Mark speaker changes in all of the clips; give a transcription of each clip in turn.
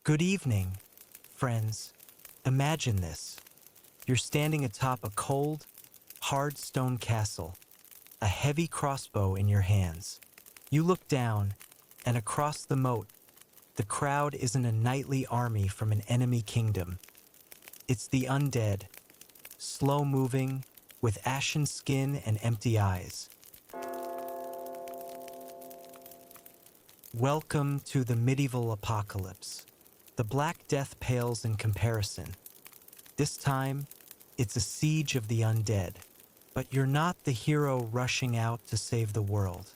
Speaker 1: Good evening, friends. Imagine this. You're standing atop a cold, hard stone castle, a heavy crossbow in your hands. You look down, and across the moat, the crowd isn't a knightly army from an enemy kingdom. It's the undead, slow-moving, with ashen skin and empty eyes. Welcome to the medieval apocalypse. The Black Death pales in comparison. This time, it's a siege of the undead. But you're not the hero rushing out to save the world.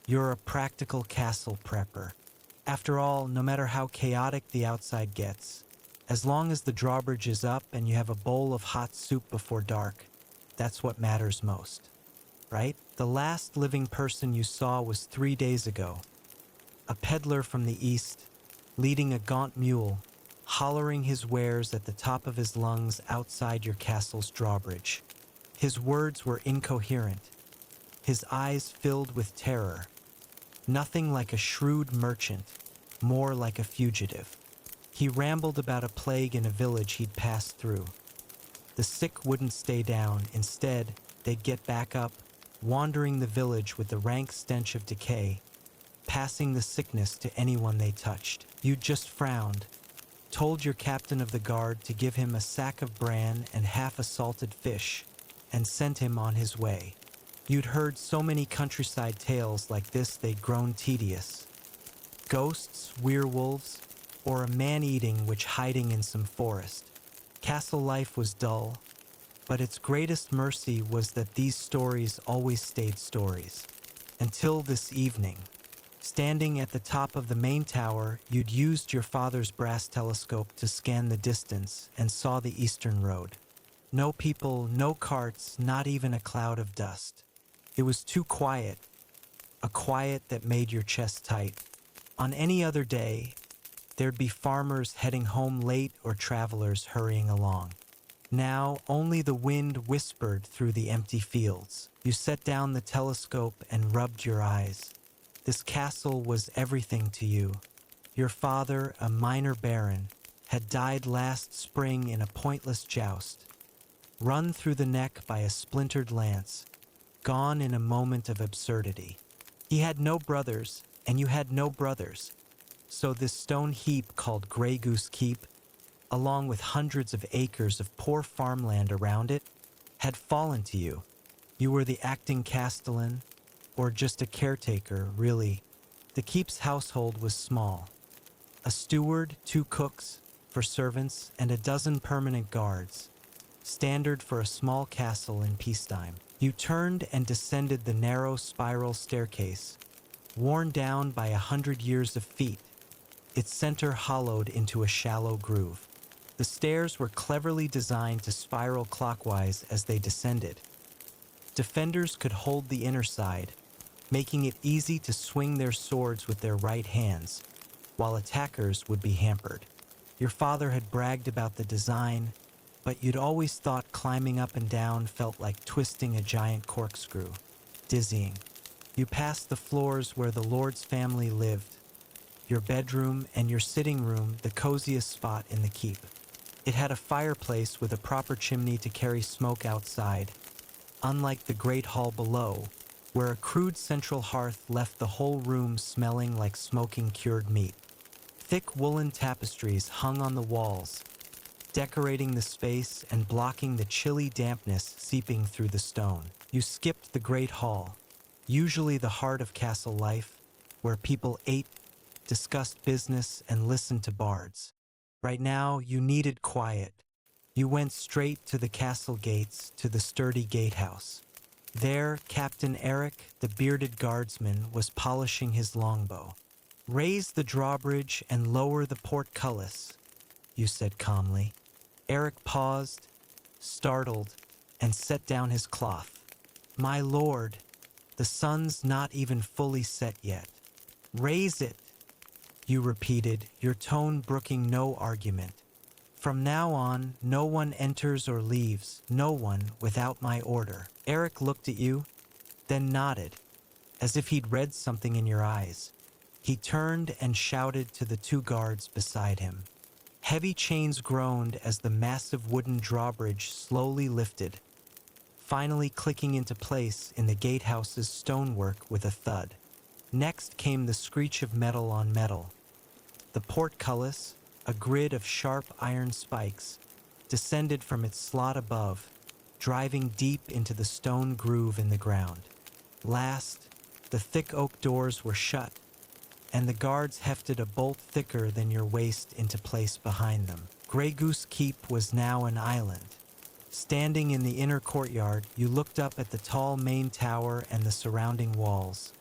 Speaker 1: You're a practical castle prepper. After all, no matter how chaotic the outside gets, as long as the drawbridge is up and you have a bowl of hot soup before dark, that's what matters most. Right? The last living person you saw was 3 days ago. A peddler from the east, leading a gaunt mule, hollering his wares at the top of his lungs outside your castle's drawbridge. His words were incoherent, his eyes filled with terror. Nothing like a shrewd merchant, more like a fugitive. He rambled about a plague in a village he'd passed through. The sick wouldn't stay down. Instead, they'd get back up, wandering the village with the rank stench of decay, passing the sickness to anyone they touched. You just frowned, told your captain of the guard to give him a sack of bran and half a salted fish, and sent him on his way. You'd heard so many countryside tales like this they'd grown tedious. Ghosts, werewolves, or a man-eating witch hiding in some forest. Castle life was dull, but its greatest mercy was that these stories always stayed stories. Until this evening. Standing at the top of the main tower, you'd used your father's brass telescope to scan the distance and saw the eastern road. No people, no carts, not even a cloud of dust. It was too quiet, a quiet that made your chest tight. On any other day, there'd be farmers heading home late or travelers hurrying along. Now, only the wind whispered through the empty fields. You set down the telescope and rubbed your eyes. This castle was everything to you. Your father, a minor baron, had died last spring in a pointless joust, run through the neck by a splintered lance, gone in a moment of absurdity. He had no brothers, and you had no brothers, so this stone heap called Grey Goose Keep, along with hundreds of acres of poor farmland around it, had fallen to you. You were the acting castellan, or just a caretaker, really. The keep's household was small. A steward, 2 cooks for servants, and a dozen permanent guards. Standard for a small castle in peacetime. You turned and descended the narrow spiral staircase, worn down by 100 years of feet, its center hollowed into a shallow groove. The stairs were cleverly designed to spiral clockwise as they descended. Defenders could hold the inner side, making it easy to swing their swords with their right hands, while attackers would be hampered. Your father had bragged about the design, but you'd always thought climbing up and down felt like twisting a giant corkscrew. Dizzying. You passed the floors where the Lord's family lived, your bedroom and your sitting room the coziest spot in the keep. It had a fireplace with a proper chimney to carry smoke outside, unlike the great hall below, where a crude central hearth left the whole room smelling like smoking cured meat. Thick woolen tapestries hung on the walls, decorating the space and blocking the chilly dampness seeping through the stone. You skipped the great hall, usually the heart of castle life, where people ate, discussed business, and listened to bards. Right now, you needed quiet. You went straight to the castle gates, to the sturdy gatehouse. There, Captain Eric, the bearded guardsman, was polishing his longbow. "Raise the drawbridge and lower the portcullis," you said calmly. Eric paused, startled, and set down his cloth. "My lord, the sun's not even fully set yet." "Raise it," you repeated, your tone brooking no argument. "From now on, no one enters or leaves, no one without my order." Eric looked at you, then nodded, as if he'd read something in your eyes. He turned and shouted to the two guards beside him. Heavy chains groaned as the massive wooden drawbridge slowly lifted, finally clicking into place in the gatehouse's stonework with a thud. Next came the screech of metal on metal. The portcullis, a grid of sharp iron spikes, descended from its slot above, driving deep into the stone groove in the ground. Last, the thick oak doors were shut, and the guards hefted a bolt thicker than your waist into place behind them. Grey Goose Keep was now an island. Standing in the inner courtyard, you looked up at the tall main tower and the surrounding walls,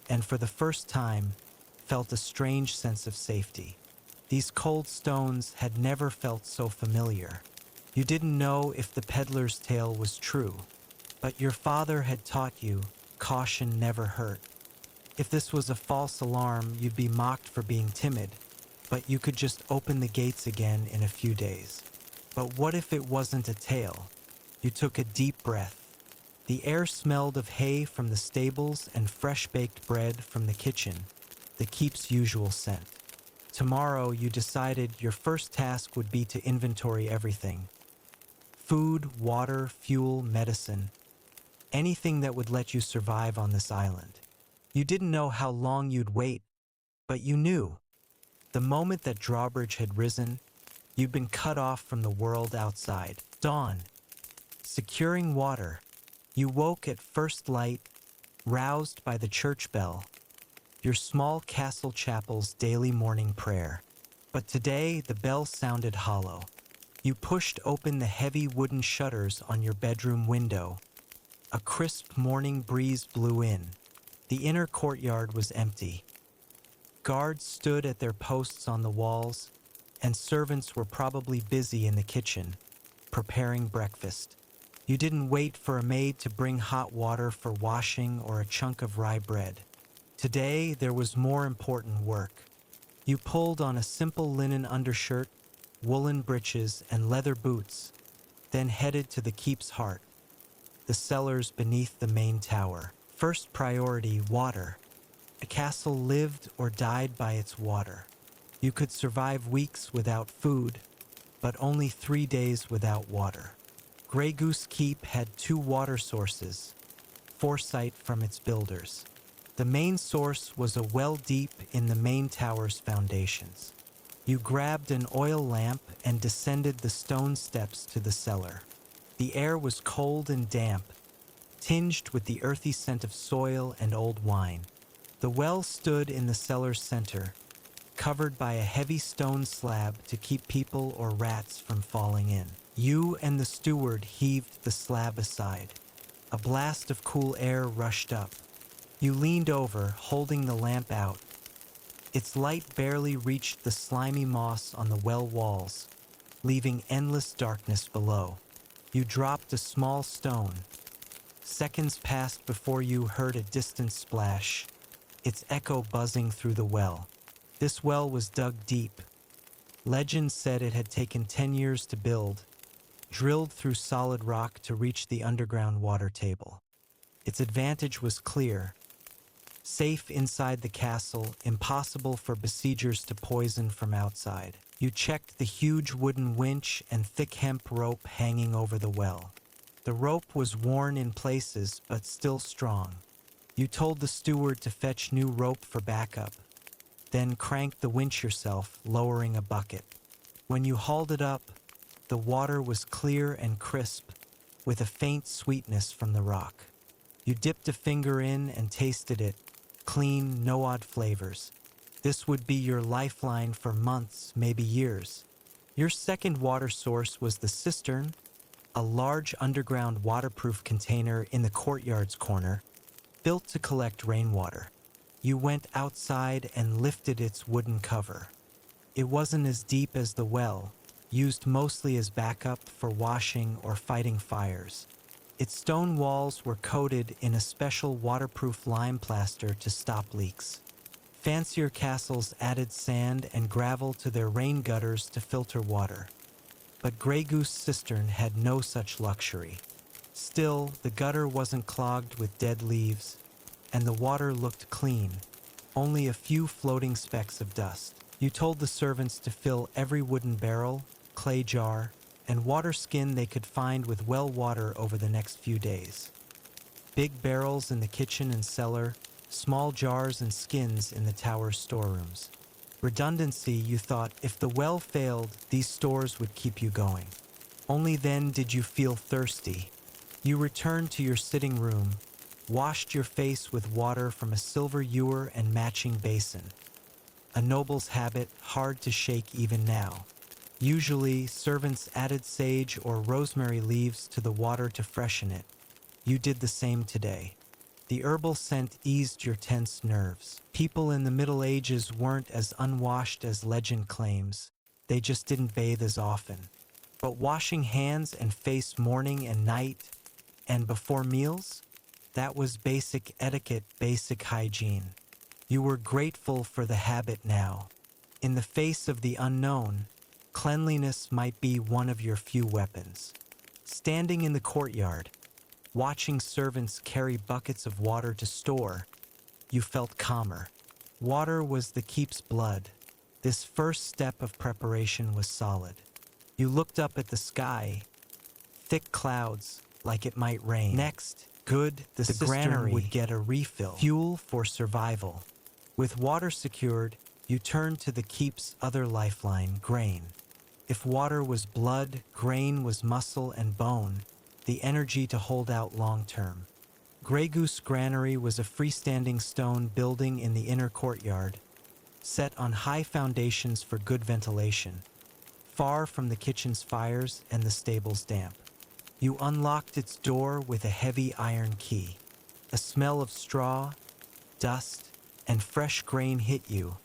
Speaker 1: and for the first time, felt a strange sense of safety. These cold stones had never felt so familiar. You didn't know if the peddler's tale was true, but your father had taught you caution never hurt. If this was a false alarm, you'd be mocked for being timid, but you could just open the gates again in a few days. But what if it wasn't a tale? You took a deep breath. The air smelled of hay from the stables and fresh-baked bread from the kitchen, the keep's usual scent. Tomorrow, you decided your first task would be to inventory everything. Food, water, fuel, medicine. Anything that would let you survive on this island. You didn't know how long you'd wait, but you knew. The moment that drawbridge had risen, you'd been cut off from the world outside. Dawn. Securing water. You woke at first light, roused by the church bell, your small castle chapel's daily morning prayer. But today, the bell sounded hollow. You pushed open the heavy wooden shutters on your bedroom window. A crisp morning breeze blew in. The inner courtyard was empty. Guards stood at their posts on the walls, and servants were probably busy in the kitchen, preparing breakfast. You didn't wait for a maid to bring hot water for washing or a chunk of rye bread. Today, there was more important work. You pulled on a simple linen undershirt, woolen breeches, and leather boots, then headed to the keep's heart, the cellars beneath the main tower. First priority, water. A castle lived or died by its water. You could survive weeks without food, but only 3 days without water. Grey Goose Keep had 2 water sources, foresight from its builders. The main source was a well deep in the main tower's foundations. You grabbed an oil lamp and descended the stone steps to the cellar. The air was cold and damp, tinged with the earthy scent of soil and old wine. The well stood in the cellar's center, covered by a heavy stone slab to keep people or rats from falling in. You and the steward heaved the slab aside. A blast of cool air rushed up. You leaned over, holding the lamp out. Its light barely reached the slimy moss on the well walls, leaving endless darkness below. You dropped a small stone. Seconds passed before you heard a distant splash, its echo buzzing through the well. This well was dug deep. Legend said it had taken 10 years to build, drilled through solid rock to reach the underground water table. Its advantage was clear. Safe inside the castle, impossible for besiegers to poison from outside. You checked the huge wooden winch and thick hemp rope hanging over the well. The rope was worn in places, but still strong. You told the steward to fetch new rope for backup, then cranked the winch yourself, lowering a bucket. When you hauled it up, the water was clear and crisp, with a faint sweetness from the rock. You dipped a finger in and tasted it, clean, no odd flavors. This would be your lifeline for months, maybe years. Your second water source was the cistern, a large underground waterproof container in the courtyard's corner, built to collect rainwater. You went outside and lifted its wooden cover. It wasn't as deep as the well, used mostly as backup for washing or fighting fires. Its stone walls were coated in a special waterproof lime plaster to stop leaks. Fancier castles added sand and gravel to their rain gutters to filter water. But Grey Goose Cistern had no such luxury. Still, the gutter wasn't clogged with dead leaves, and the water looked clean, only a few floating specks of dust. You told the servants to fill every wooden barrel, clay jar, and water skin they could find with well water over the next few days. Big barrels in the kitchen and cellar, small jars and skins in the tower's storerooms. Redundancy, you thought, if the well failed, these stores would keep you going. Only then did you feel thirsty. You returned to your sitting room, washed your face with water from a silver ewer and matching basin. A noble's habit, hard to shake even now. Usually, servants added sage or rosemary leaves to the water to freshen it. You did the same today. The herbal scent eased your tense nerves. People in the Middle Ages weren't as unwashed as legend claims. They just didn't bathe as often. But washing hands and face morning and night, and before meals, that was basic etiquette, basic hygiene. You were grateful for the habit now. In the face of the unknown, cleanliness might be one of your few weapons. Standing in the courtyard, watching servants carry buckets of water to store, you felt calmer. Water was the keep's blood. This first step of preparation was solid. You looked up at the sky, thick clouds, like it might rain. Next, the cistern would get a refill, fuel for survival. With water secured, you turned to the keep's other lifeline, grain. If water was blood, grain was muscle and bone, the energy to hold out long term. Grey Goose Granary was a freestanding stone building in the inner courtyard, set on high foundations for good ventilation, far from the kitchen's fires and the stable's damp. You unlocked its door with a heavy iron key. A smell of straw, dust, and fresh grain hit you,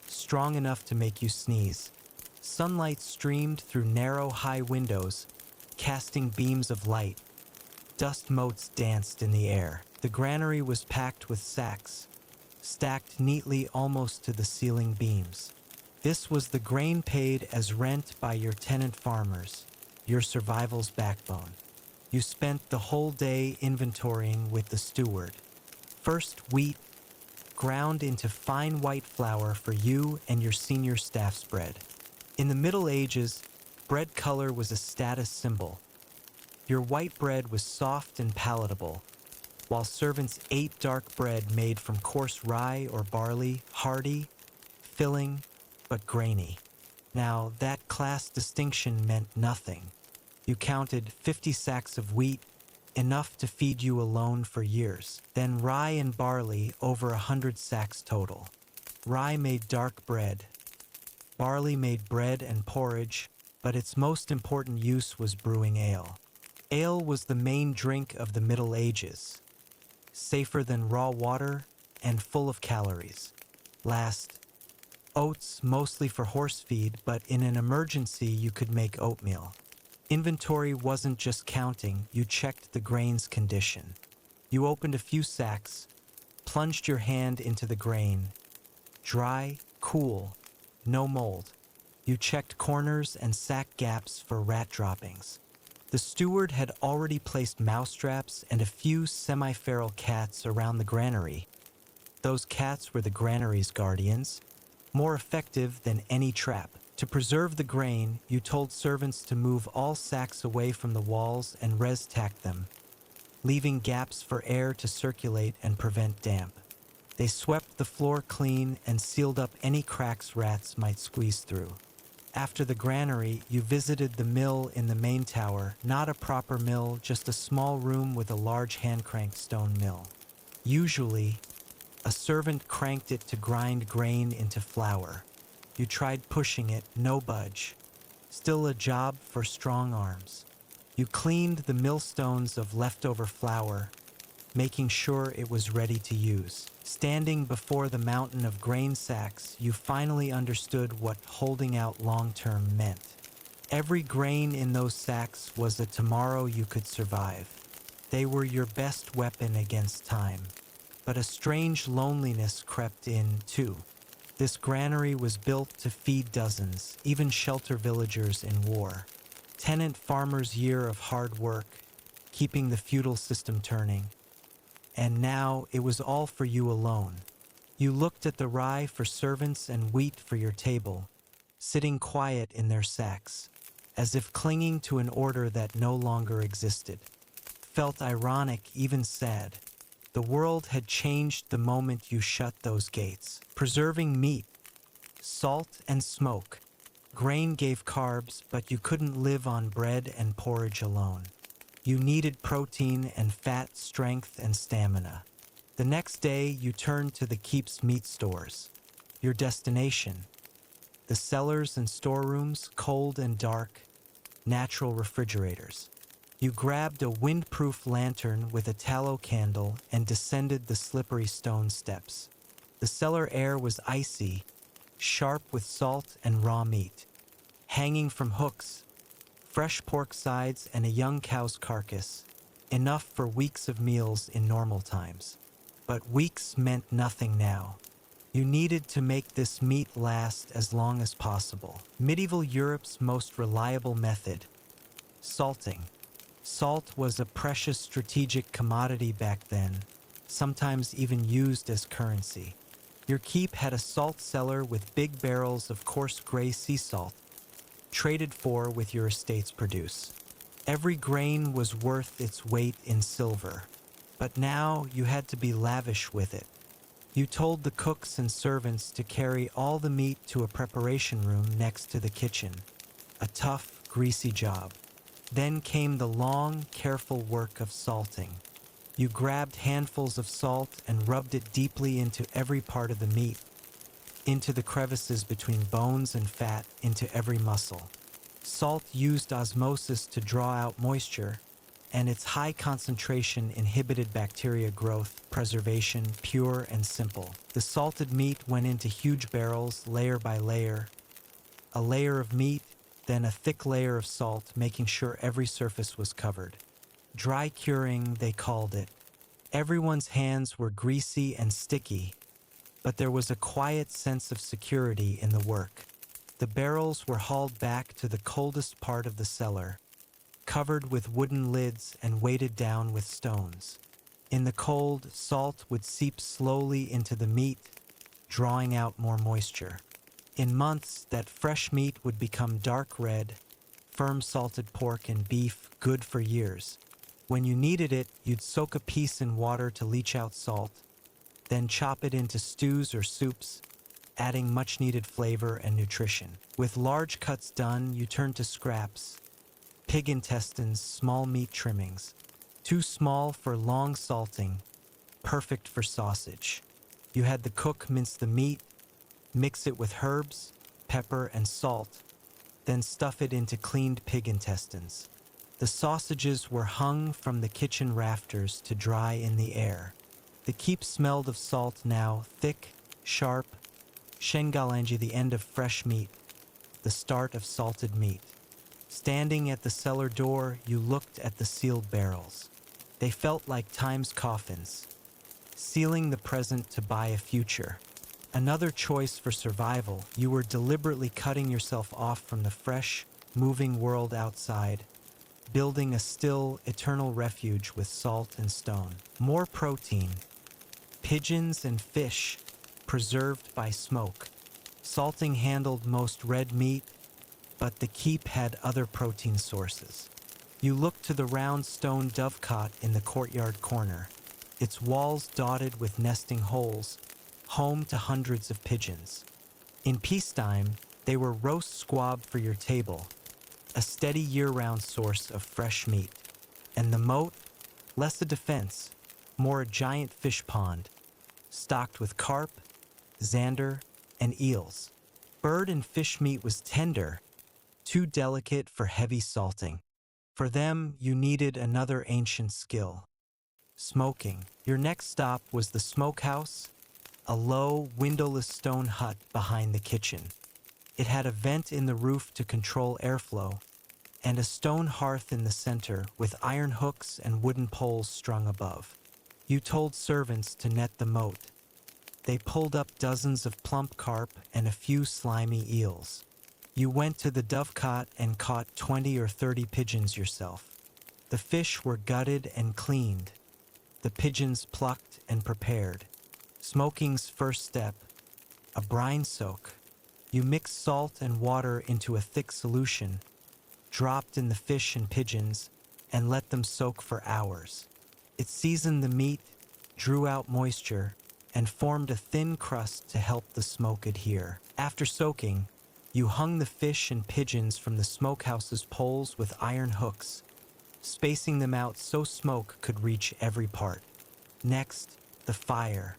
Speaker 1: strong enough to make you sneeze. Sunlight streamed through narrow, high windows, casting beams of light. Dust motes danced in the air. The granary was packed with sacks, stacked neatly almost to the ceiling beams. This was the grain paid as rent by your tenant farmers, your survival's backbone. You spent the whole day inventorying with the steward. First wheat, ground into fine white flour for you and your senior staff's bread. In the Middle Ages, bread color was a status symbol. Your white bread was soft and palatable, while servants ate dark bread made from coarse rye or barley, hearty, filling, but grainy. Now, that class distinction meant nothing. You counted 50 sacks of wheat, enough to feed you alone for years. Then rye and barley, over 100 sacks total. Rye made dark bread. Barley made bread and porridge, but its most important use was brewing ale. Ale was the main drink of the Middle Ages, safer than raw water and full of calories. Last, oats, mostly for horse feed, but in an emergency you could make oatmeal. Inventory wasn't just counting, you checked the grain's condition. You opened a few sacks, plunged your hand into the grain. Dry, cool, no mold. You checked corners and sack gaps for rat droppings. The steward had already placed mousetraps and a few semi-feral cats around the granary. Those cats were the granary's guardians, more effective than any trap. To preserve the grain, you told servants to move all sacks away from the walls and res-tack them, leaving gaps for air to circulate and prevent damp. They swept the floor clean and sealed up any cracks rats might squeeze through. After the granary, you visited the mill in the main tower, not a proper mill, just a small room with a large hand-cranked stone mill. Usually, a servant cranked it to grind grain into flour. You tried pushing it, no budge. Still a job for strong arms. You cleaned the millstones of leftover flour, making sure it was ready to use. Standing before the mountain of grain sacks, you finally understood what holding out long-term meant. Every grain in those sacks was a tomorrow you could survive. They were your best weapon against time. But a strange loneliness crept in, too. This granary was built to feed dozens, even shelter villagers in war. Tenant farmers' year of hard work, keeping the feudal system turning. And now it was all for you alone. You looked at the rye for servants and wheat for your table, sitting quiet in their sacks, as if clinging to an order that no longer existed. Felt ironic, even sad. The world had changed the moment you shut those gates. Preserving meat, salt and smoke. Grain gave carbs, but you couldn't live on bread and porridge alone. You needed protein and fat, strength and stamina. The next day, you turned to the keep's meat stores. Your destination. The cellars and storerooms, cold and dark, natural refrigerators. You grabbed a windproof lantern with a tallow candle and descended the slippery stone steps. The cellar air was icy, sharp with salt and raw meat. Hanging from hooks, fresh pork sides and a young cow's carcass, enough for weeks of meals in normal times. But weeks meant nothing now. You needed to make this meat last as long as possible. Medieval Europe's most reliable method, salting. Salt was a precious strategic commodity back then, sometimes even used as currency. Your keep had a salt cellar with big barrels of coarse gray sea salt, traded for with your estate's produce. Every grain was worth its weight in silver, but now you had to be lavish with it. You told the cooks and servants to carry all the meat to a preparation room next to the kitchen. A tough, greasy job. Then came the long, careful work of salting. You grabbed handfuls of salt and rubbed it deeply into every part of the meat, into the crevices between bones and fat, into every muscle. Salt used osmosis to draw out moisture, and its high concentration inhibited bacteria growth, preservation, pure and simple. The salted meat went into huge barrels, layer by layer. A layer of meat, then a thick layer of salt, making sure every surface was covered. Dry curing, they called it. Everyone's hands were greasy and sticky, but there was a quiet sense of security in the work. The barrels were hauled back to the coldest part of the cellar, covered with wooden lids and weighted down with stones. In the cold, salt would seep slowly into the meat, drawing out more moisture. In months, that fresh meat would become dark red, firm salted pork and beef, good for years. When you needed it, you'd soak a piece in water to leach out salt, then chop it into stews or soups, adding much-needed flavor and nutrition. With large cuts done, you turned to scraps, pig intestines, small meat trimmings. Too small for long salting, perfect for sausage. You had the cook mince the meat, mix it with herbs, pepper, and salt, then stuff it into cleaned pig intestines. The sausages were hung from the kitchen rafters to dry in the air. The keep smelled of salt now, thick, sharp, shengalanji, the end of fresh meat, the start of salted meat. Standing at the cellar door, you looked at the sealed barrels. They felt like time's coffins, sealing the present to buy a future. Another choice for survival, you were deliberately cutting yourself off from the fresh, moving world outside, building a still, eternal refuge with salt and stone. More protein, pigeons and fish, preserved by smoke. Salting handled most red meat, but the keep had other protein sources. You looked to the round stone dovecot in the courtyard corner, its walls dotted with nesting holes, home to hundreds of pigeons. In peacetime, they were roast squab for your table, a steady year-round source of fresh meat. And the moat, less a defense, more a giant fish pond, stocked with carp, zander, and eels. Bird and fish meat was tender, too delicate for heavy salting. For them, you needed another ancient skill, smoking. Your next stop was the smokehouse, a low, windowless stone hut behind the kitchen. It had a vent in the roof to control airflow, and a stone hearth in the center with iron hooks and wooden poles strung above. You told servants to net the moat. They pulled up dozens of plump carp and a few slimy eels. You went to the dovecot and caught 20 or 30 pigeons yourself. The fish were gutted and cleaned, the pigeons plucked and prepared. Smoking's first step, a brine soak. You mix salt and water into a thick solution, dropped in the fish and pigeons, and let them soak for hours. It seasoned the meat, drew out moisture, and formed a thin crust to help the smoke adhere. After soaking, you hung the fish and pigeons from the smokehouse's poles with iron hooks, spacing them out so smoke could reach every part. Next, the fire.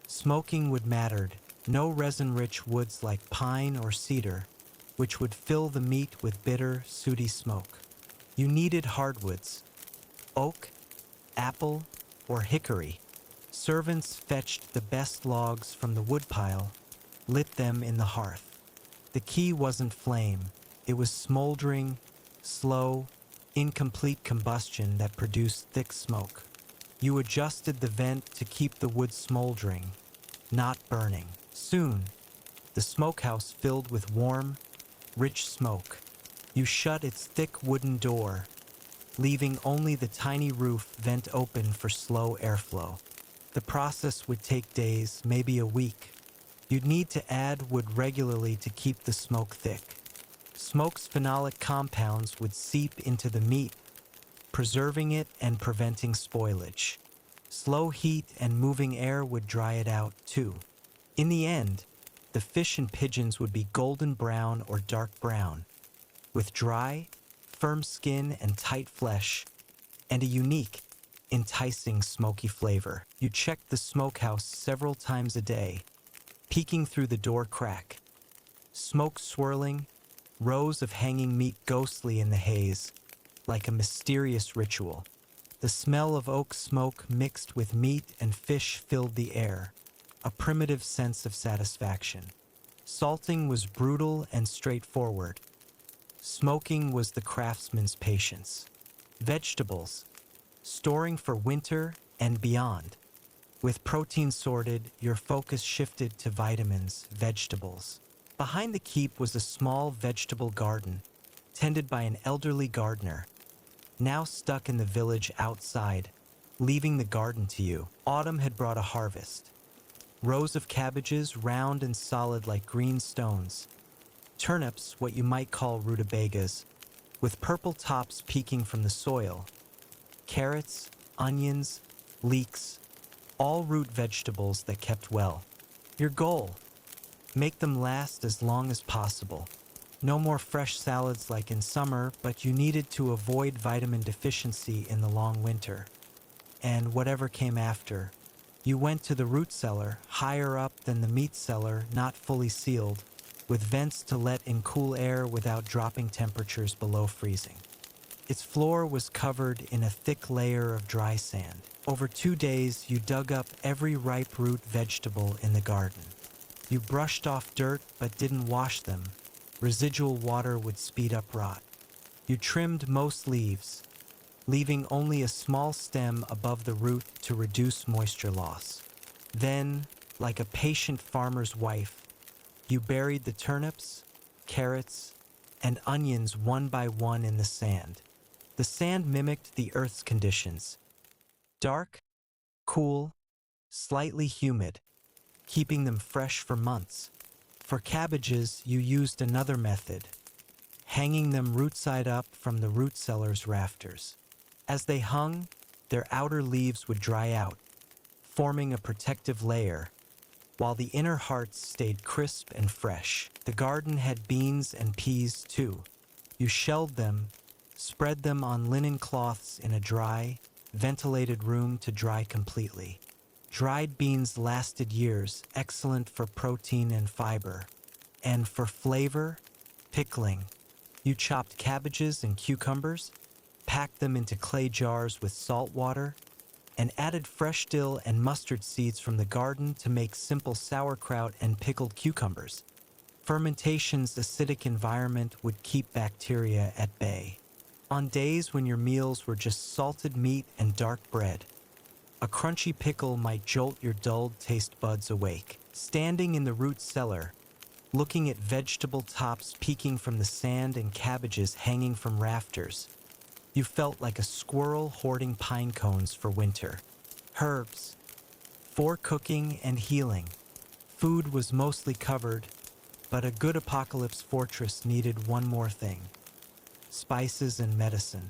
Speaker 1: Smoking wood mattered, no resin-rich woods like pine or cedar, which would fill the meat with bitter, sooty smoke. You needed hardwoods, oak, apple, or hickory. Servants fetched the best logs from the woodpile, lit them in the hearth. The key wasn't flame, it was smoldering, slow, incomplete combustion that produced thick smoke. You adjusted the vent to keep the wood smoldering, not burning. Soon, the smokehouse filled with warm, rich smoke. You shut its thick wooden door, leaving only the tiny roof vent open for slow airflow. The process would take days, maybe a week. You'd need to add wood regularly to keep the smoke thick. Smoke's phenolic compounds would seep into the meat, preserving it and preventing spoilage. Slow heat and moving air would dry it out, too. In the end, the fish and pigeons would be golden brown or dark brown, with dry, firm skin and tight flesh, and a unique, enticing smoky flavor. You checked the smokehouse several times a day, peeking through the door crack. Smoke swirling, rows of hanging meat ghostly in the haze, like a mysterious ritual. The smell of oak smoke mixed with meat and fish filled the air, a primitive sense of satisfaction. Salting was brutal and straightforward. Smoking was the craftsman's patience. Vegetables, storing for winter and beyond. With protein sorted, your focus shifted to vitamins, vegetables. Behind the keep was a small vegetable garden, tended by an elderly gardener, now stuck in the village outside, leaving the garden to you. Autumn had brought a harvest. Rows of cabbages, round and solid like green stones. Turnips, what you might call rutabagas, with purple tops peeking from the soil. Carrots, onions, leeks, all root vegetables that kept well. Your goal: make them last as long as possible. No more fresh salads like in summer, but you needed to avoid vitamin deficiency in the long winter. And whatever came after, you went to the root cellar, higher up than the meat cellar, not fully sealed, with vents to let in cool air without dropping temperatures below freezing. Its floor was covered in a thick layer of dry sand. Over 2 days, you dug up every ripe root vegetable in the garden. You brushed off dirt but didn't wash them. Residual water would speed up rot. You trimmed most leaves, leaving only a small stem above the root to reduce moisture loss. Then, like a patient farmer's wife, you buried the turnips, carrots, and onions one by one in the sand. The sand mimicked the earth's conditions: dark, cool, slightly humid, keeping them fresh for months. For cabbages, you used another method, hanging them root side up from the root cellar's rafters. As they hung, their outer leaves would dry out, forming a protective layer, while the inner hearts stayed crisp and fresh. The garden had beans and peas too. You shelled them, spread them on linen cloths in a dry, ventilated room to dry completely. Dried beans lasted years, excellent for protein and fiber. And for flavor, pickling. You chopped cabbages and cucumbers, packed them into clay jars with salt water, and added fresh dill and mustard seeds from the garden to make simple sauerkraut and pickled cucumbers. Fermentation's acidic environment would keep bacteria at bay. On days when your meals were just salted meat and dark bread, a crunchy pickle might jolt your dulled taste buds awake. Standing in the root cellar, looking at vegetable tops peeking from the sand and cabbages hanging from rafters, you felt like a squirrel hoarding pine cones for winter. Herbs, For cooking and healing, food was mostly covered, but a good apocalypse fortress needed one more thing: spices and medicine.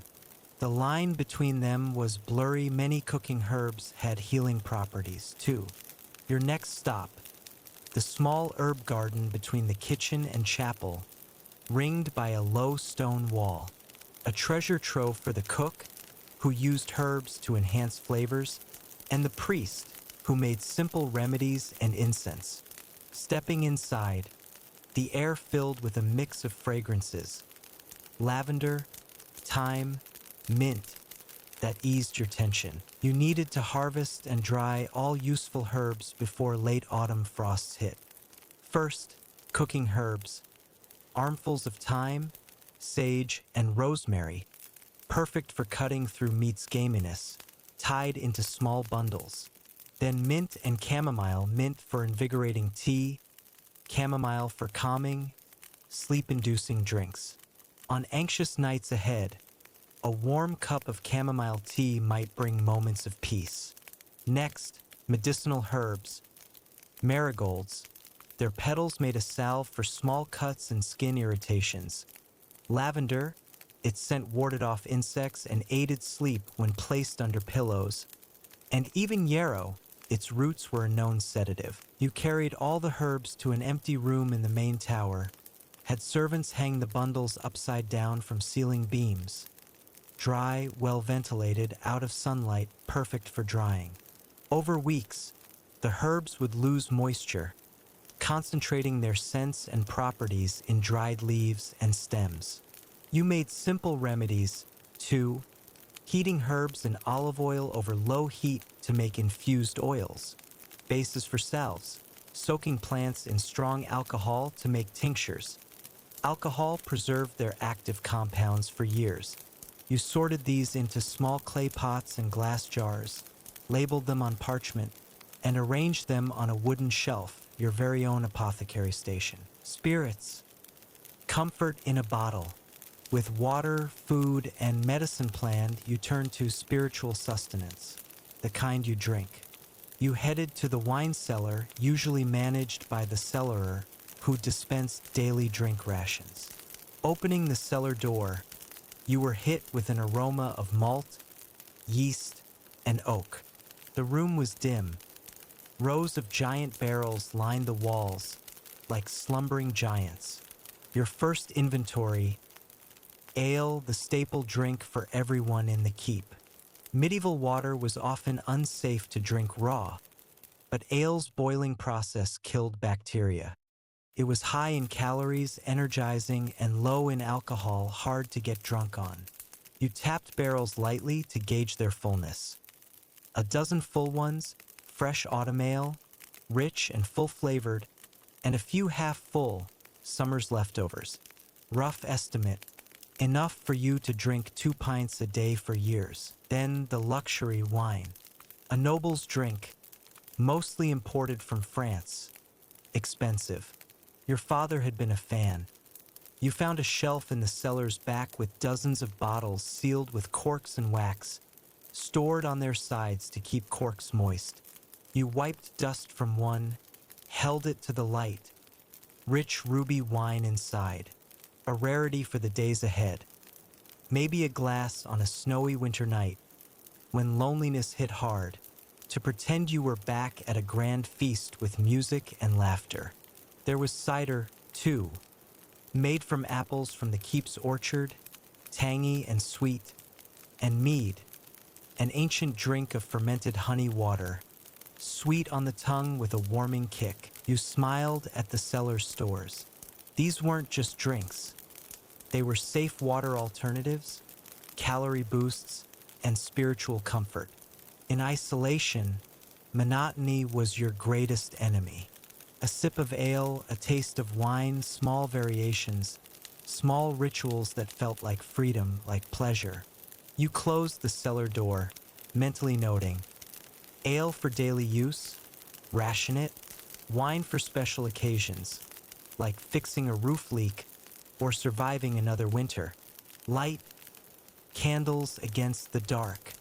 Speaker 1: The line between them was blurry. Many cooking herbs had healing properties, too. Your next stop, the small herb garden between the kitchen and chapel, ringed by a low stone wall. A treasure trove for the cook, who used herbs to enhance flavors, and the priest, who made simple remedies and incense. Stepping inside, the air filled with a mix of fragrances: lavender, thyme, mint, that eased your tension. You needed to harvest and dry all useful herbs before late autumn frosts hit. First, cooking herbs: armfuls of thyme, sage, and rosemary, perfect for cutting through meat's gaminess, tied into small bundles. Then mint and chamomile: mint for invigorating tea, chamomile for calming, sleep-inducing drinks. On anxious nights ahead, a warm cup of chamomile tea might bring moments of peace. Next, medicinal herbs: marigolds, their petals made a salve for small cuts and skin irritations. Lavender, its scent warded off insects and aided sleep when placed under pillows. And even yarrow, its roots were a known sedative. You carried all the herbs to an empty room in the main tower, had servants hang the bundles upside down from ceiling beams. Dry, well ventilated, out of sunlight, perfect for drying. Over weeks, the herbs would lose moisture, concentrating their scents and properties in dried leaves and stems. You made simple remedies, too, heating herbs in olive oil over low heat to make infused oils, bases for salves, soaking plants in strong alcohol to make tinctures. Alcohol preserved their active compounds for years. You sorted these into small clay pots and glass jars, labeled them on parchment, and arranged them on a wooden shelf, your very own apothecary station. Spirits: comfort in a bottle. With water, food, and medicine planned, you turned to spiritual sustenance, the kind you drink. You headed to the wine cellar, usually managed by the cellarer, who dispensed daily drink rations. Opening the cellar door, you were hit with an aroma of malt, yeast, and oak. The room was dim. Rows of giant barrels lined the walls, like slumbering giants. Your first inventory: ale, the staple drink for everyone in the keep. Medieval water was often unsafe to drink raw, but ale's boiling process killed bacteria. It was high in calories, energizing, and low in alcohol, hard to get drunk on. You tapped barrels lightly to gauge their fullness. A dozen full ones, fresh autumn ale, rich and full-flavored, and a few half-full, summer's leftovers. Rough estimate: enough for you to drink 2 pints a day for years. Then the luxury wine. A noble's drink, mostly imported from France. Expensive. Your father had been a fan. You found a shelf in the cellar's back with dozens of bottles sealed with corks and wax, stored on their sides to keep corks moist. You wiped dust from one, held it to the light. Rich ruby wine inside, a rarity for the days ahead. Maybe a glass on a snowy winter night, when loneliness hit hard, to pretend you were back at a grand feast with music and laughter. There was cider, too, made from apples from the keep's orchard, tangy and sweet, and mead, an ancient drink of fermented honey water, sweet on the tongue with a warming kick. You smiled at the cellar's stores. These weren't just drinks. They were safe water alternatives, calorie boosts, and spiritual comfort. In isolation, monotony was your greatest enemy. A sip of ale, a taste of wine, small variations, small rituals that felt like freedom, like pleasure. You closed the cellar door, mentally noting: ale for daily use, ration it; wine for special occasions, like fixing a roof leak or surviving another winter. Light, candles against the dark.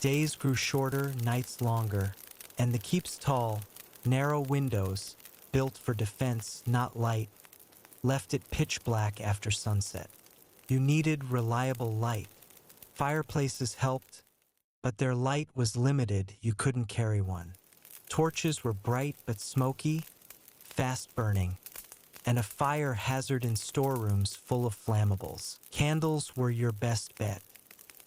Speaker 1: Days grew shorter, nights longer. And the keep's tall, narrow windows, built for defense, not light, left it pitch black after sunset. You needed reliable light. Fireplaces helped, but their light was limited. You couldn't carry one. Torches were bright but smoky, fast burning, and a fire hazard in storerooms full of flammables. Candles were your best bet.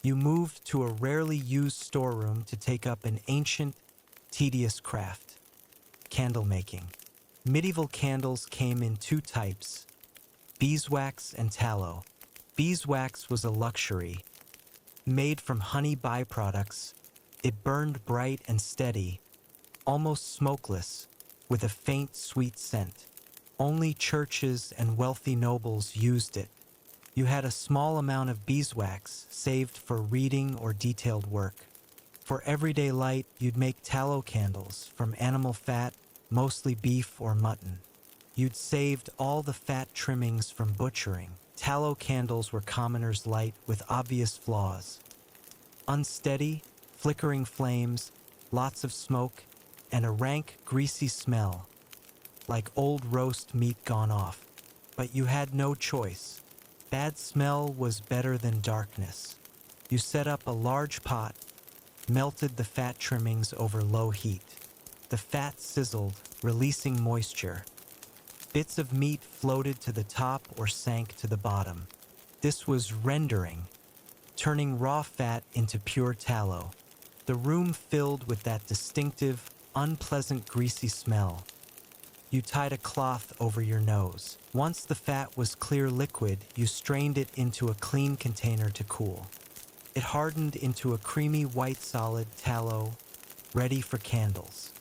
Speaker 1: You moved to a rarely used storeroom to take up an ancient, tedious craft: candle making. Medieval candles came in two types: beeswax and tallow. Beeswax was a luxury. Made from honey byproducts, it burned bright and steady, almost smokeless, with a faint, sweet scent. Only churches and wealthy nobles used it. You had a small amount of beeswax saved for reading or detailed work. For everyday light, you'd make tallow candles from animal fat, mostly beef or mutton. You'd saved all the fat trimmings from butchering. Tallow candles were commoners' light with obvious flaws: unsteady, flickering flames, lots of smoke, and a rank, greasy smell, like old roast meat gone off. But you had no choice. Bad smell was better than darkness. You set up a large pot, melted the fat trimmings over low heat. The fat sizzled, releasing moisture. Bits of meat floated to the top or sank to the bottom. This was rendering, turning raw fat into pure tallow. The room filled with that distinctive, unpleasant, greasy smell. You tied a cloth over your nose. Once the fat was clear liquid, you strained it into a clean container to cool. It hardened into a creamy white solid tallow, ready for candles.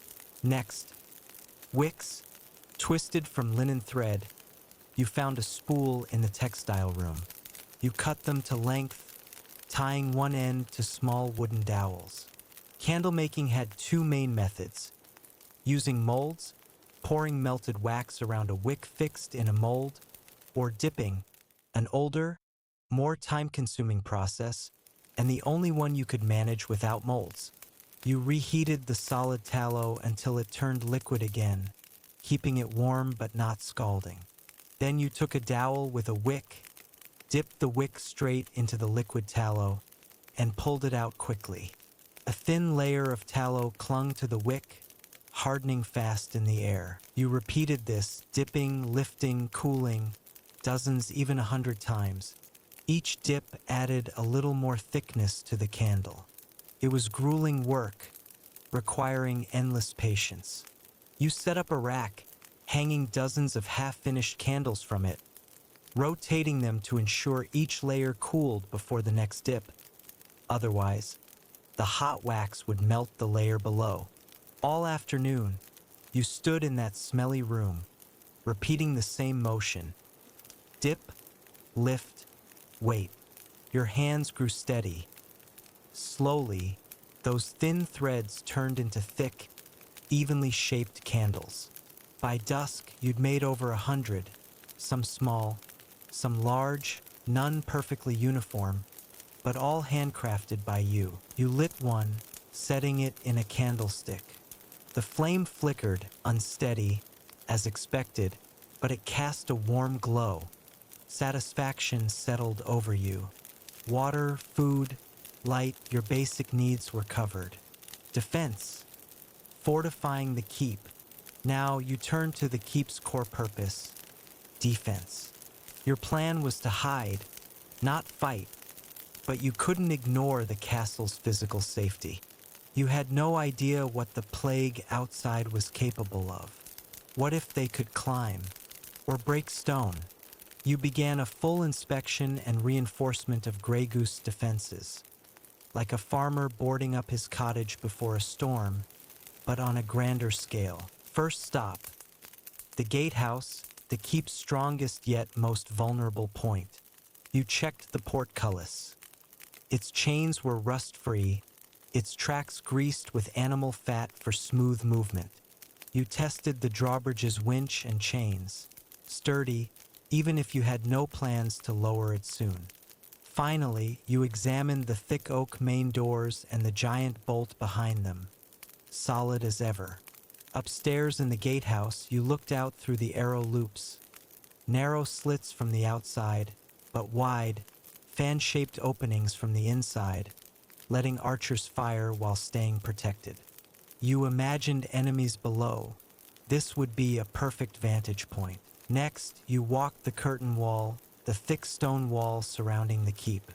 Speaker 1: Next, wicks, twisted from linen thread. You found a spool in the textile room. You cut them to length, tying one end to small wooden dowels. Candle making had two main methods: using molds, pouring melted wax around a wick fixed in a mold, or dipping, an older, more time-consuming process, and the only one you could manage without molds. You reheated the solid tallow until it turned liquid again, keeping it warm but not scalding. Then you took a dowel with a wick, dipped the wick straight into the liquid tallow, and pulled it out quickly. A thin layer of tallow clung to the wick, hardening fast in the air. You repeated this, dipping, lifting, cooling, dozens, even 100 times. Each dip added a little more thickness to the candle. It was grueling work, requiring endless patience. You set up a rack, hanging dozens of half-finished candles from it, rotating them to ensure each layer cooled before the next dip. Otherwise, the hot wax would melt the layer below. All afternoon, you stood in that smelly room, repeating the same motion. Dip, lift, wait. Your hands grew steady. Slowly, those thin threads turned into thick, evenly shaped candles. By dusk, you'd made over 100, some small, some large, none perfectly uniform, but all handcrafted by you. You lit one, setting it in a candlestick. The flame flickered, unsteady, as expected, but it cast a warm glow. Satisfaction settled over you. Water, food, light, your basic needs were covered. Defense, fortifying the keep. Now you turn to the keep's core purpose: defense. Your plan was to hide, not fight, but you couldn't ignore the castle's physical safety. You had no idea what the plague outside was capable of. What if they could climb or break stone? You began a full inspection and reinforcement of Grey Goose defenses, like a farmer boarding up his cottage before a storm, but on a grander scale. First stop, the gatehouse, the keep's strongest yet most vulnerable point. You checked the portcullis. Its chains were rust-free, its tracks greased with animal fat for smooth movement. You tested the drawbridge's winch and chains, sturdy, even if you had no plans to lower it soon. Finally, you examined the thick oak main doors and the giant bolt behind them, solid as ever. Upstairs in the gatehouse, you looked out through the arrow loops. Narrow slits from the outside, but wide, fan-shaped openings from the inside, letting archers fire while staying protected. You imagined enemies below. This would be a perfect vantage point. Next, you walked the curtain wall, the thick stone wall surrounding the keep.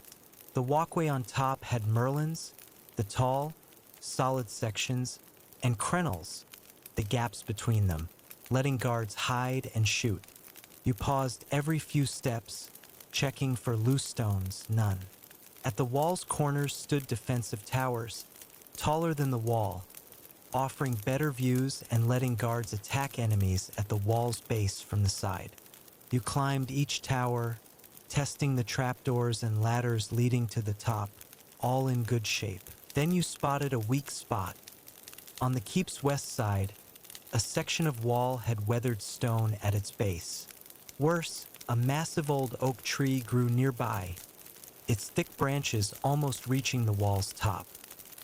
Speaker 1: The walkway on top had merlins, the tall, solid sections, and crenels, the gaps between them, letting guards hide and shoot. You paused every few steps, checking for loose stones, none. At the wall's corners stood defensive towers, taller than the wall, offering better views and letting guards attack enemies at the wall's base from the side. You climbed each tower, testing the trapdoors and ladders leading to the top, all in good shape. Then you spotted a weak spot. On the keep's west side, a section of wall had weathered stone at its base. Worse, a massive old oak tree grew nearby, its thick branches almost reaching the wall's top.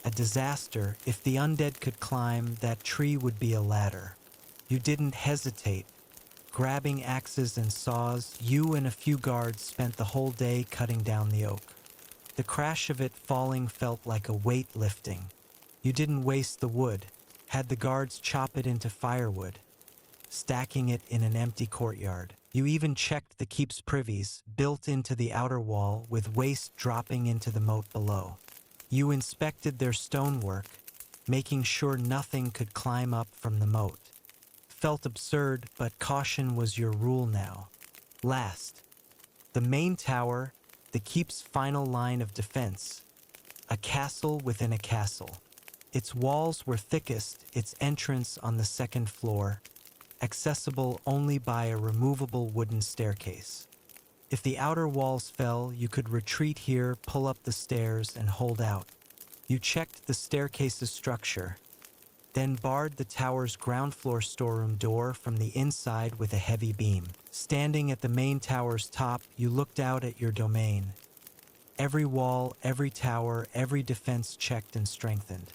Speaker 1: A disaster. If the undead could climb, that tree would be a ladder. You didn't hesitate. Grabbing axes and saws, you and a few guards spent the whole day cutting down the oak. The crash of it falling felt like a weight lifting. You didn't waste the wood, had the guards chop it into firewood, stacking it in an empty courtyard. You even checked the keep's privies, built into the outer wall, with waste dropping into the moat below. You inspected their stonework, making sure nothing could climb up from the moat. Felt absurd, but caution was your rule now. Last, the main tower, the keep's final line of defense. A castle within a castle. Its walls were thickest, its entrance on the second floor, accessible only by a removable wooden staircase. If the outer walls fell, you could retreat here, pull up the stairs, and hold out. You checked the staircase's structure, then barred the tower's ground floor storeroom door from the inside with a heavy beam. Standing at the main tower's top, you looked out at your domain. Every wall, every tower, every defense checked and strengthened.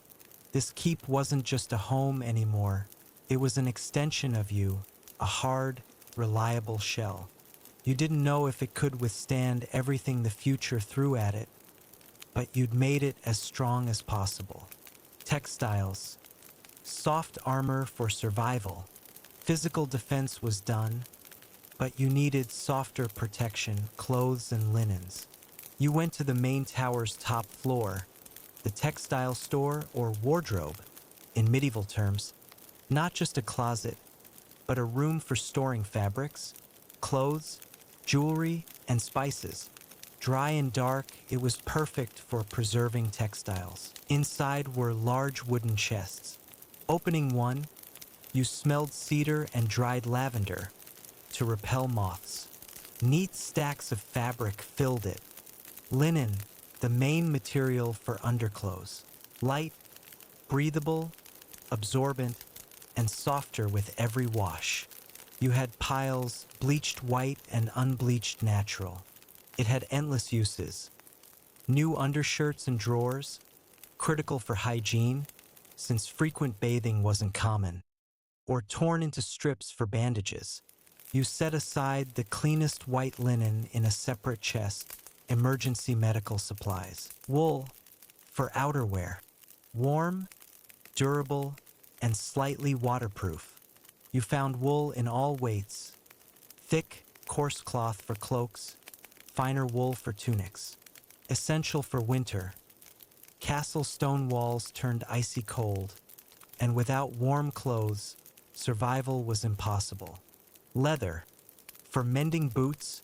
Speaker 1: This keep wasn't just a home anymore. It was an extension of you, a hard, reliable shell. You didn't know if it could withstand everything the future threw at it, but you'd made it as strong as possible. Textiles, soft armor for survival. Physical defense was done, but you needed softer protection, clothes and linens. You went to the main tower's top floor, the textile store or wardrobe, in medieval terms, not just a closet, but a room for storing fabrics, clothes, jewelry, and spices. Dry and dark, it was perfect for preserving textiles. Inside were large wooden chests. Opening one, you smelled cedar and dried lavender to repel moths. Neat stacks of fabric filled it. Linen, the main material for underclothes. Light, breathable, absorbent, and softer with every wash. You had piles, bleached white and unbleached natural. It had endless uses. New undershirts and drawers, critical for hygiene, since frequent bathing wasn't common, or torn into strips for bandages. You set aside the cleanest white linen in a separate chest, emergency medical supplies. Wool, for outerwear. Warm, durable, and slightly waterproof. You found wool in all weights. Thick, coarse cloth for cloaks, finer wool for tunics. Essential for winter. Castle stone walls turned icy cold, and without warm clothes, survival was impossible. Leather, for mending boots,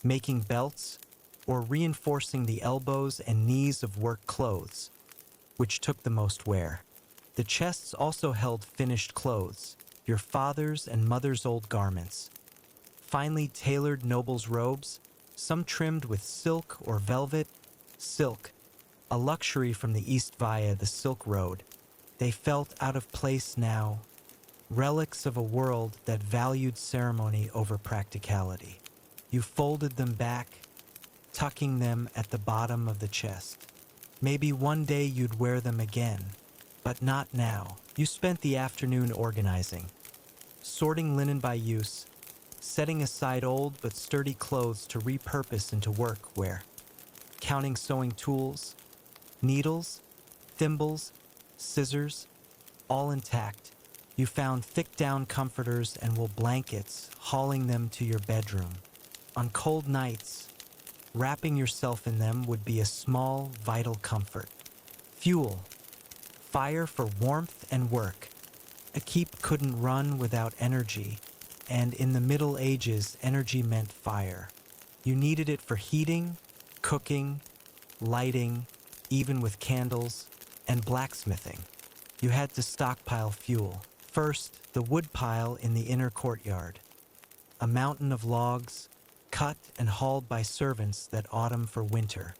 Speaker 1: making belts, or reinforcing the elbows and knees of work clothes, which took the most wear. The chests also held finished clothes, your father's and mother's old garments. Finely tailored nobles' robes, some trimmed with silk or velvet. Silk, a luxury from the east via the Silk Road. They felt out of place now, relics of a world that valued ceremony over practicality. You folded them back, tucking them at the bottom of the chest. Maybe one day you'd wear them again, But not now. You spent the afternoon organizing, sorting linen by use, setting aside old but sturdy clothes to repurpose into work wear, counting sewing tools, needles, thimbles, scissors, all intact. You found thick down comforters and wool blankets, hauling them to your bedroom. On cold nights, wrapping yourself in them would be a small, vital comfort. Fuel, fire for warmth and work. A keep couldn't run without energy, and in the Middle Ages, energy meant fire. You needed it for heating, cooking, lighting, even with candles, and blacksmithing. You had to stockpile fuel. First, the wood pile in the inner courtyard, a mountain of logs, cut and hauled by servants that autumn for winter.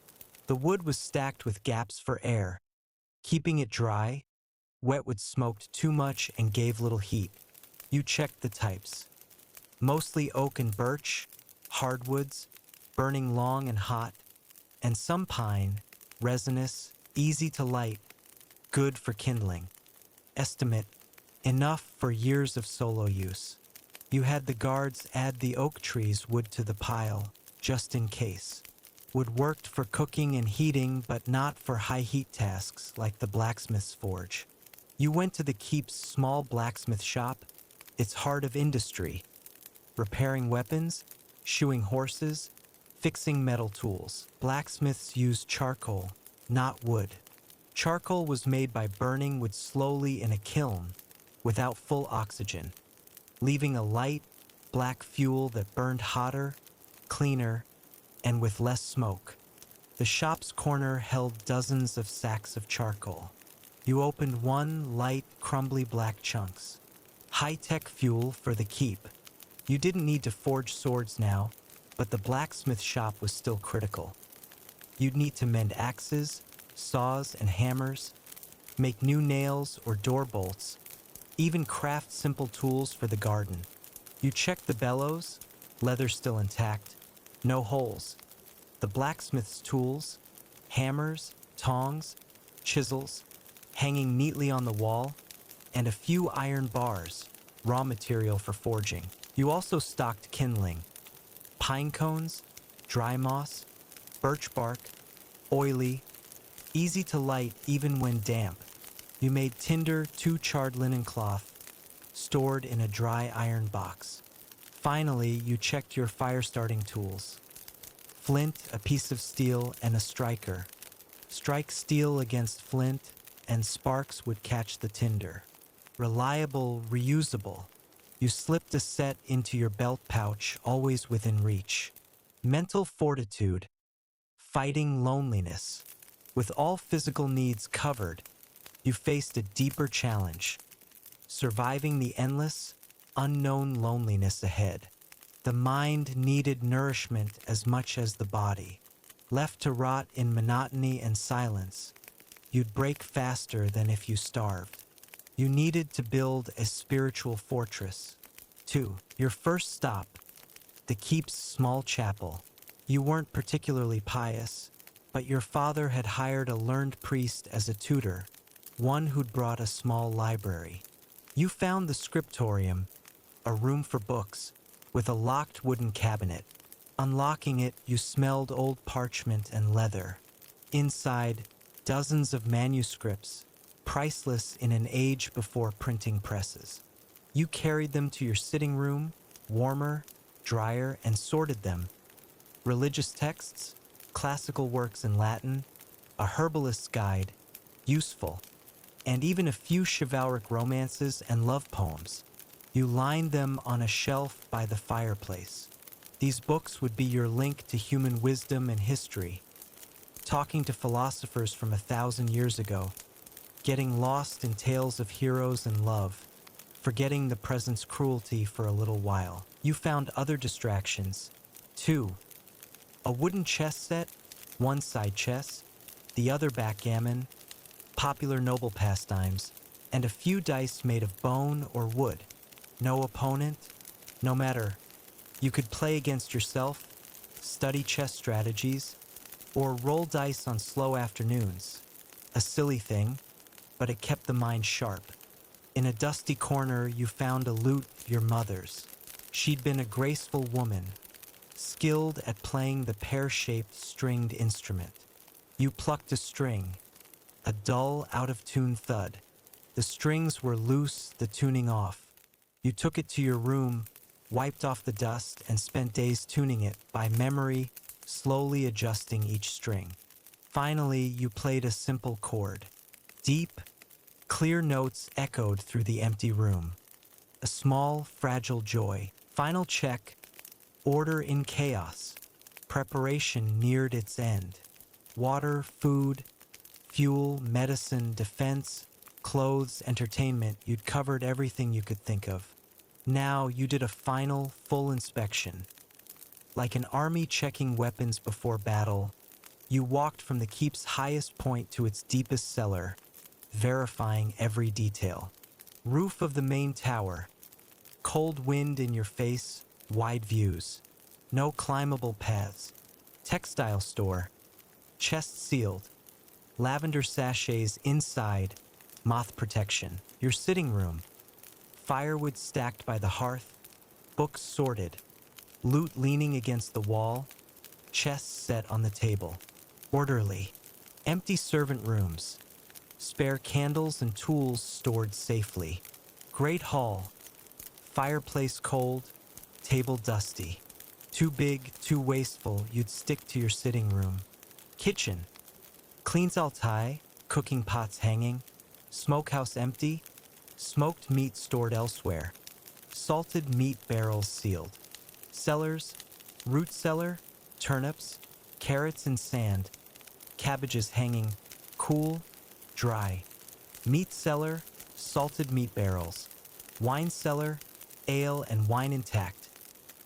Speaker 1: The wood was stacked with gaps for air, keeping it dry. Wetwood smoked too much and gave little heat. You checked the types. Mostly oak and birch, hardwoods, burning long and hot, and some pine, resinous, easy to light, good for kindling. Estimate, enough for years of solo use. You had the guards add the oak tree's wood to the pile, just in case. Wood worked for cooking and heating, but not for high-heat tasks like the blacksmith's forge. You went to the keep's small blacksmith shop, its heart of industry, repairing weapons, shoeing horses, fixing metal tools. Blacksmiths used charcoal, not wood. Charcoal was made by burning wood slowly in a kiln, without full oxygen, leaving a light, black fuel that burned hotter, cleaner, and with less smoke. The shop's corner held dozens of sacks of charcoal. You opened one, light, crumbly black chunks. High-tech fuel for the keep. You didn't need to forge swords now, but the blacksmith shop was still critical. You'd need to mend axes, saws, and hammers, make new nails or door bolts, even craft simple tools for the garden. You checked the bellows, leather still intact, no holes. The blacksmith's tools, hammers, tongs, chisels, hanging neatly on the wall, and a few iron bars, raw material for forging. You also stocked kindling, pine cones, dry moss, birch bark, oily, easy to light even when damp. You made tinder, 2 charred linen cloth, stored in a dry iron box. Finally, you checked your fire-starting tools. Flint, a piece of steel, and a striker. Strike steel against flint, and sparks would catch the tinder. Reliable, reusable. You slipped a set into your belt pouch, always within reach. Mental fortitude. Fighting loneliness. With all physical needs covered, you faced a deeper challenge. Surviving the endless, unknown loneliness ahead. The mind needed nourishment as much as the body. Left to rot in monotony and silence, you'd break faster than if you starved. You needed to build a spiritual fortress. 2. Your first stop, the keep's small chapel. You weren't particularly pious, but your father had hired a learned priest as a tutor, one who'd brought a small library. You found the scriptorium, a room for books, with a locked wooden cabinet. Unlocking it, you smelled old parchment and leather. Inside, dozens of manuscripts, priceless in an age before printing presses. You carried them to your sitting room, warmer, drier, and sorted them. Religious texts, classical works in Latin, a herbalist's guide, useful, and even a few chivalric romances and love poems. You lined them on a shelf by the fireplace. These books would be your link to human wisdom and history, talking to philosophers from 1,000 years ago, getting lost in tales of heroes and love, forgetting the present's cruelty for a little while. You found other distractions. 2. A wooden chess set, one side chess, the other backgammon, popular noble pastimes, and a few dice made of bone or wood. No opponent, no matter. You could play against yourself, study chess strategies, or roll dice on slow afternoons. A silly thing, but it kept the mind sharp. In a dusty corner, you found a lute, your mother's. She'd been a graceful woman, skilled at playing the pear-shaped stringed instrument. You plucked a string, a dull, out-of-tune thud. The strings were loose, the tuning off. You took it to your room, wiped off the dust, and spent days tuning it by memory, slowly adjusting each string. Finally, you played a simple chord. Deep, clear notes echoed through the empty room. A small, fragile joy. Final check. Order in chaos. Preparation neared its end. Water, food, fuel, medicine, defense, clothes, entertainment. You'd covered everything you could think of. Now you did a final, full inspection. Like an army checking weapons before battle, you walked from the keep's highest point to its deepest cellar, verifying every detail. Roof of the main tower. Cold wind in your face, wide views. No climbable paths. Textile store. Chest sealed. Lavender sachets inside. Moth protection. Your sitting room. Firewood stacked by the hearth. Books sorted. Loot leaning against the wall. Chests set on the table. Orderly. Empty servant rooms. Spare candles and tools stored safely. Great hall. Fireplace cold. Table dusty. Too big, too wasteful, you'd stick to your sitting room. Kitchen. Clean altai, cooking pots hanging. Smokehouse empty. Smoked meat stored elsewhere. Salted meat barrels sealed. Cellars. Root cellar. Turnips. Carrots and sand. Cabbages hanging. Cool. Dry. Meat cellar. Salted meat barrels. Wine cellar. Ale and wine intact.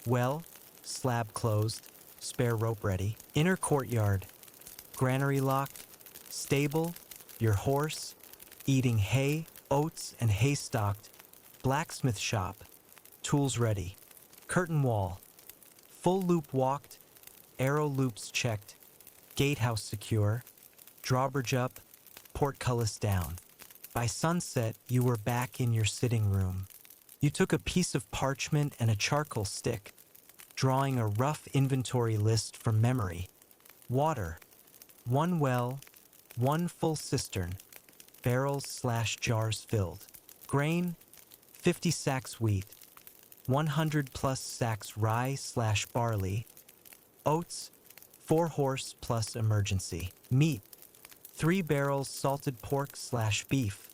Speaker 1: Well, slab closed, spare rope ready. Inner courtyard, granary locked, stable, your horse, eating hay, oats and hay stocked, blacksmith shop, tools ready. Curtain wall, full loop walked, arrow loops checked, gatehouse secure, drawbridge up, portcullis down. By sunset, you were back in your sitting room. You took a piece of parchment and a charcoal stick, drawing a rough inventory list from memory. Water, 1 well, 1 full cistern, barrels/jars filled. Grain, 50 sacks wheat, 100 plus sacks rye/barley. Oats, 4 horse plus emergency. Meat, 3 barrels salted pork/beef,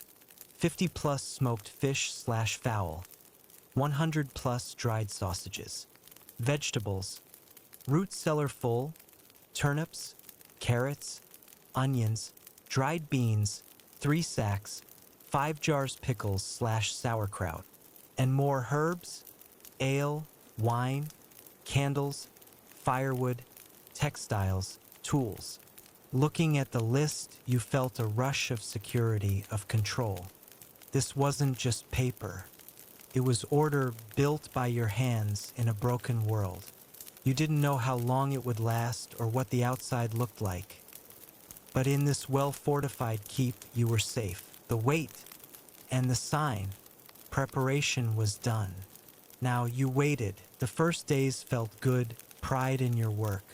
Speaker 1: 50 plus smoked fish/fowl. 100 plus dried sausages. Vegetables. Root cellar full. Turnips, carrots, onions, dried beans, 3 sacks, 5 jars pickles/sauerkraut. And more herbs, ale, wine, candles, firewood, textiles, tools. Looking at the list, you felt a rush of security, of control. This wasn't just paper. It was order built by your hands in a broken world. You didn't know how long it would last or what the outside looked like. But in this well-fortified keep, you were safe. The weight and the sign. Preparation was done. Now you waited. The first days felt good, pride in your work.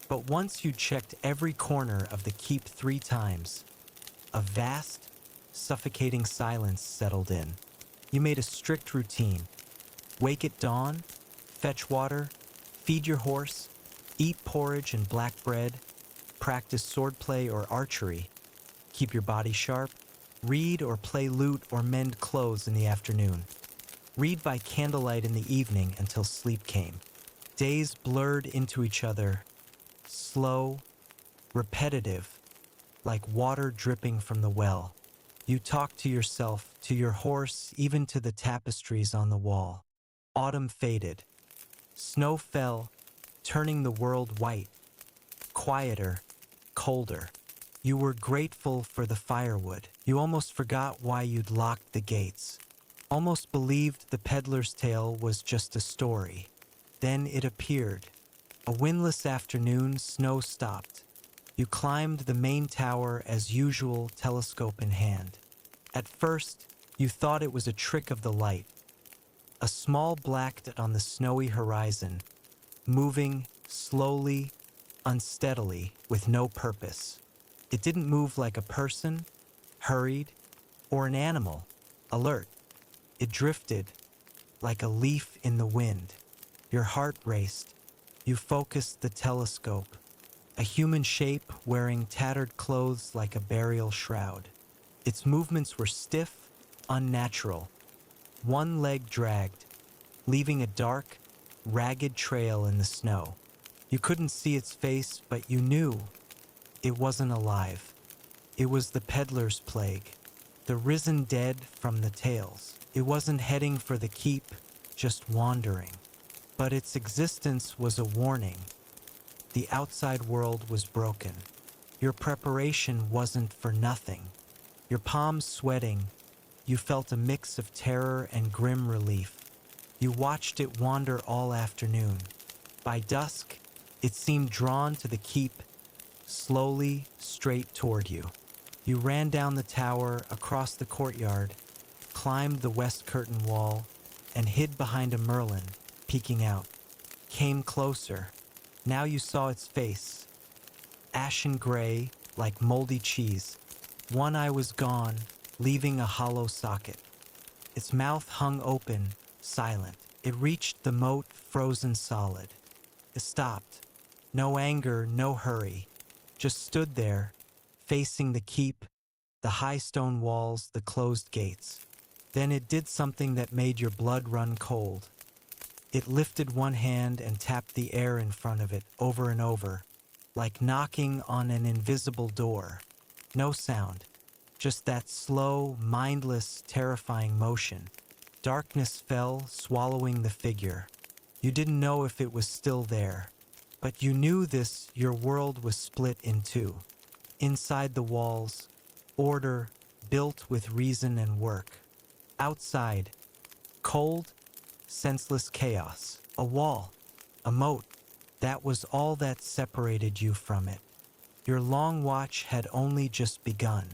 Speaker 1: But once you checked every corner of the keep 3 times, a vast, suffocating silence settled in. You made a strict routine. Wake at dawn, fetch water, feed your horse, eat porridge and black bread, practice swordplay or archery, keep your body sharp, read or play lute or mend clothes in the afternoon. Read by candlelight in the evening until sleep came. Days blurred into each other, slow, repetitive, like water dripping from the well. You talked to yourself, to your horse, even to the tapestries on the wall. Autumn faded. Snow fell, turning the world white. Quieter, colder. You were grateful for the firewood. You almost forgot why you'd locked the gates. Almost believed the peddler's tale was just a story. Then it appeared. A windless afternoon, snow stopped. You climbed the main tower as usual, telescope in hand. At first, you thought it was a trick of the light, a small black dot on the snowy horizon, moving slowly, unsteadily, with no purpose. It didn't move like a person, hurried, or an animal, alert. It drifted, like a leaf in the wind. Your heart raced. You focused the telescope. A human shape wearing tattered clothes like a burial shroud. Its movements were stiff, unnatural. One leg dragged, leaving a dark, ragged trail in the snow. You couldn't see its face, but you knew it wasn't alive. It was the peddler's plague, the risen dead from the tales. It wasn't heading for the keep, just wandering. But its existence was a warning. The outside world was broken. Your preparation wasn't for nothing. Your palms sweating, you felt a mix of terror and grim relief. You watched it wander all afternoon. By dusk, it seemed drawn to the keep, slowly, straight toward you. You ran down the tower, across the courtyard, climbed the west curtain wall, and hid behind a merlin, peeking out. Came closer. Now you saw its face, ashen gray, like moldy cheese. One eye was gone, leaving a hollow socket. Its mouth hung open, silent. It reached the moat, frozen solid. It stopped. No anger, no hurry. Just stood there, facing the keep, the high stone walls, the closed gates. Then it did something that made your blood run cold. It lifted one hand and tapped the air in front of it over and over, like knocking on an invisible door. No sound, just that slow, mindless, terrifying motion. Darkness fell, swallowing the figure. You didn't know if it was still there, but you knew your world was split in two. Inside the walls, order built with reason and work. Outside, cold, senseless chaos. A wall, a moat. That was all that separated you from it. Your long watch had only just begun.